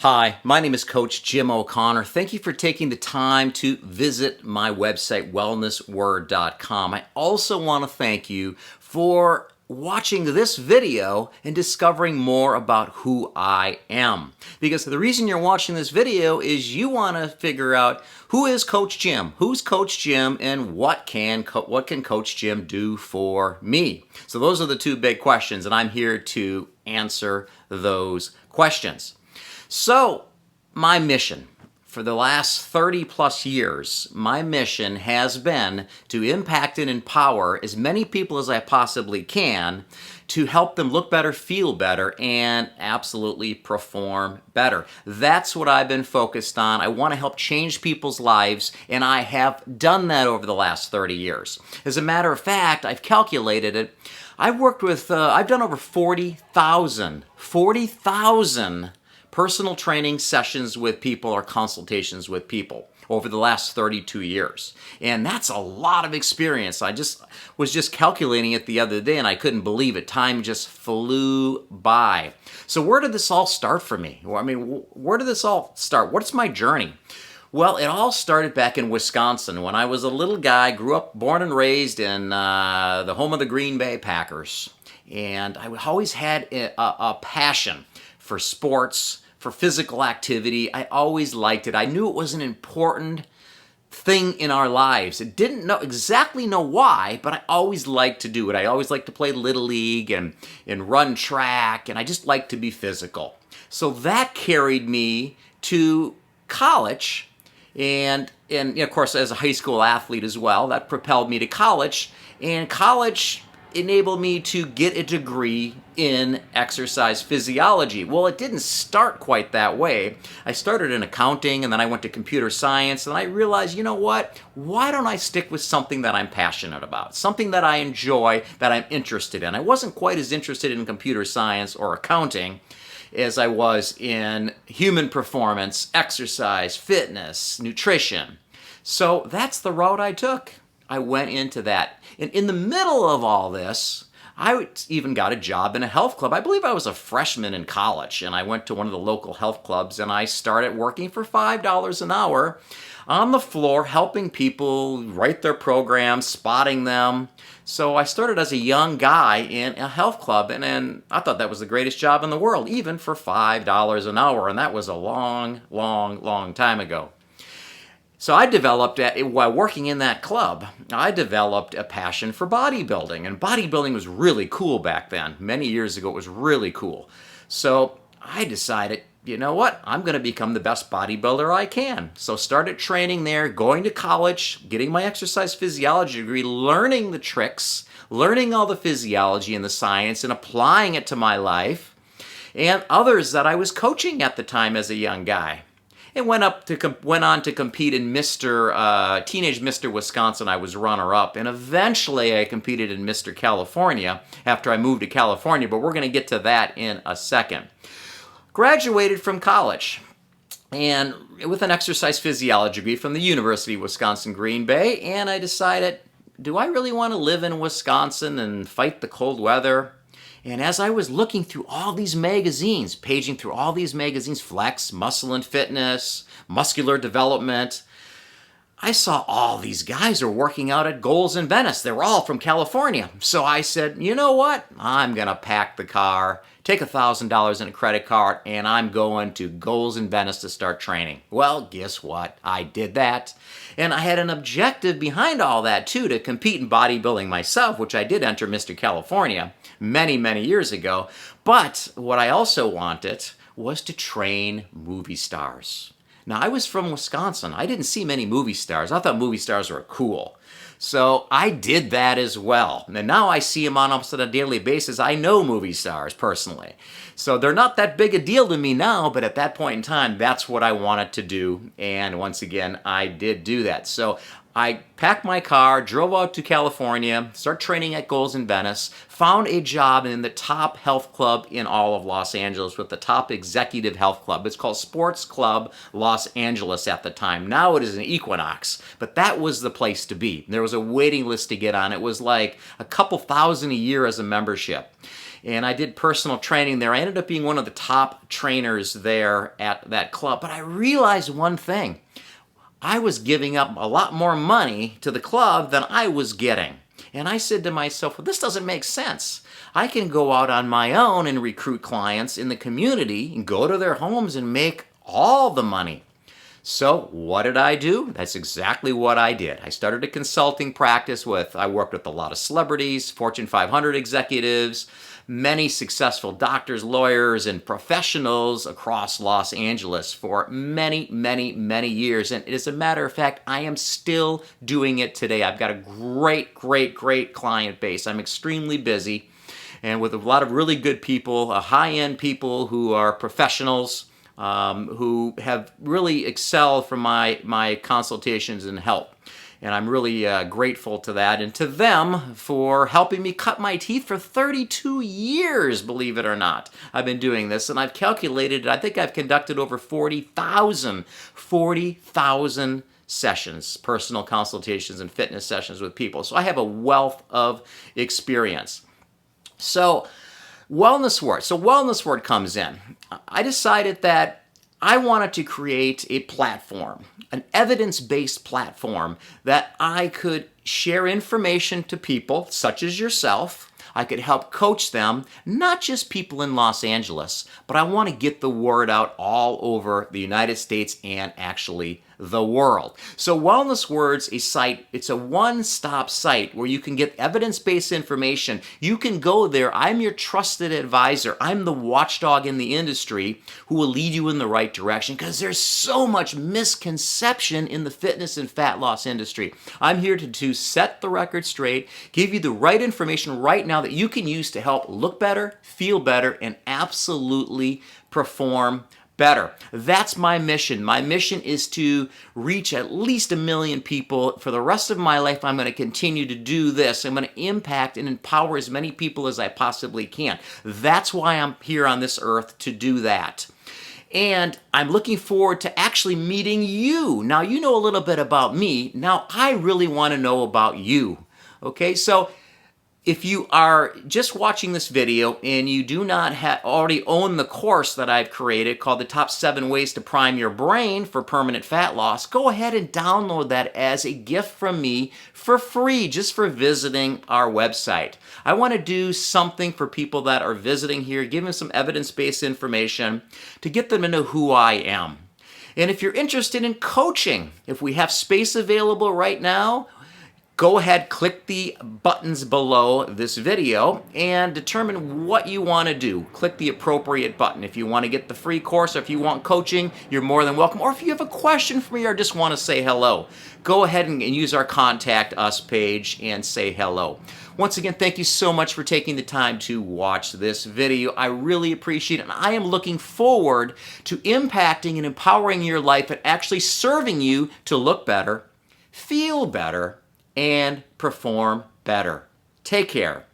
Hi, my name is Coach Jim O'Connor. Thank you for taking the time to visit my website, wellnessword.com. I also want to thank you for watching this video and discovering more about who I am. Because the reason you're watching this video is you want to figure out who is Coach Jim, who's Coach Jim, and what can Coach Jim do for me? So those are the two big questions, and I'm here to answer those questions. So, my mission for the last 30 plus years, my mission has been to impact and empower as many people as I possibly can to help them look better, feel better, and absolutely perform better. That's what I've been focused on. I want to help change people's lives, and I have done that over the last 30 years. As a matter of fact, I've calculated it. I've done over 40,000 personal training sessions with people or consultations with people over the last 32 years. And that's a lot of experience. I was just calculating it the other day and I couldn't believe it. Time just flew by. So where did this all start for me? I mean, where did this all start? What's my journey? Well, it all started back in Wisconsin when I was a little guy, born and raised in the home of the Green Bay Packers. And I always had a passion for sports, for physical activity. I always liked it. I knew it was an important thing in our lives. I didn't exactly know why, but I always liked to do it. I always liked to play Little League and run track, and I just liked to be physical. So that carried me to college, and of course, as a high school athlete as well, that propelled me to college, and college enabled me to get a degree in exercise physiology. Well, it didn't start quite that way. I started in accounting and then I went to computer science and I realized, you know what? Why don't I stick with something that I'm passionate about? Something that I enjoy, that I'm interested in. I wasn't quite as interested in computer science or accounting as I was in human performance, exercise, fitness, nutrition. So that's the route I took. I went into that. And in the middle of all this, I even got a job in a health club. I believe I was a freshman in college, and I went to one of the local health clubs, and I started working for $5 an hour on the floor, helping people write their programs, spotting them. So I started as a young guy in a health club, and I thought that was the greatest job in the world, even for $5 an hour, and that was a long, long, long time ago. So while working in that club, I developed a passion for bodybuilding. And bodybuilding was really cool back then. Many years ago, it was really cool. So I decided, you know what? I'm going to become the best bodybuilder I can. So started training there, going to college, getting my exercise physiology degree, learning the tricks, learning all the physiology and the science, and applying it to my life and others that I was coaching at the time as a young guy. And went on to compete in Teenage Mr. Wisconsin. I was runner-up, and eventually I competed in Mr. California after I moved to California, but we're going to get to that in a second. Graduated from college, and with an exercise physiology degree from the University of Wisconsin-Green Bay, and I decided, do I really want to live in Wisconsin and fight the cold weather? And as I was looking through all these magazines, paging through all these magazines, Flex, Muscle and Fitness, Muscular Development, I saw all these guys are working out at Goals in Venice. They were all from California. So I said, you know what? I'm going to pack the car, take $1,000 in a credit card, and I'm going to Goals in Venice to start training. Well, guess what? I did that. And I had an objective behind all that, too, to compete in bodybuilding myself, which I did enter Mr. California many, many years ago. But what I also wanted was to train movie stars. Now, I was from Wisconsin. I didn't see many movie stars. I thought movie stars were cool. So I did that as well. And now I see them on almost on a daily basis. I know movie stars personally. So they're not that big a deal to me now, but at that point in time, that's what I wanted to do. And once again, I did do that. So I packed my car, drove out to California, started training at Goals in Venice, found a job in the top health club in all of Los Angeles with the top executive health club. It's called Sports Club Los Angeles at the time. Now it is an Equinox, but that was the place to be. There was a waiting list to get on. It was like a couple thousand a year as a membership. and I did personal training there. I ended up being one of the top trainers there at that club. But I realized one thing. I was giving up a lot more money to the club than I was getting. And I said to myself, well, this doesn't make sense. I can go out on my own and recruit clients in the community and go to their homes and make all the money. So what did I do? That's exactly what I did. I started a consulting practice I worked with a lot of celebrities, Fortune 500 executives, many successful doctors, lawyers, and professionals across Los Angeles for many, many, many years. And as a matter of fact, I am still doing it today. I've got a great, great, great client base. I'm extremely busy and with a lot of really good people, high-end people who are professionals, who have really excelled from my consultations and help. And I'm really grateful to that and to them for helping me cut my teeth for 32 years, believe it or not. I've been doing this, and I've calculated, I think I've conducted over 40,000 sessions, personal consultations and fitness sessions with people. So I have a wealth of experience. So Wellness Word. So Wellness Word comes in. I decided that I wanted to create a platform, an evidence-based platform that I could share information to people such as yourself. I could help coach them, not just people in Los Angeles, but I want to get the word out all over the United States and actually the world. So Wellness Word's a site, it's a one-stop site where you can get evidence-based information. You can go there. I'm your trusted advisor. I'm the watchdog in the industry who will lead you in the right direction because there's so much misconception in the fitness and fat loss industry. I'm here to set the record straight, give you the right information right now that you can use to help look better, feel better, and absolutely perform better. That's my mission. My mission is to reach at least 1 million people. For the rest of my life, I'm going to continue to do this. I'm going to impact and empower as many people as I possibly can. That's why I'm here on this earth, to do that. And I'm looking forward to actually meeting you. Now, you know a little bit about me. Now, I really want to know about you. Okay, so if you are just watching this video and you do not already own the course that I've created called the Top 7 Ways to Prime Your Brain for Permanent Fat Loss, go ahead and download that as a gift from me for free, just for visiting our website. I want to do something for people that are visiting here, give them some evidence-based information to get them to know who I am. And if you're interested in coaching, if we have space available right now, go ahead, click the buttons below this video and determine what you want to do. Click the appropriate button. If you want to get the free course, or if you want coaching, you're more than welcome. Or if you have a question for me or just want to say hello, go ahead and use our Contact Us page and say hello. Once again, thank you so much for taking the time to watch this video. I really appreciate it, and I am looking forward to impacting and empowering your life and actually serving you to look better, feel better, and perform better. Take care.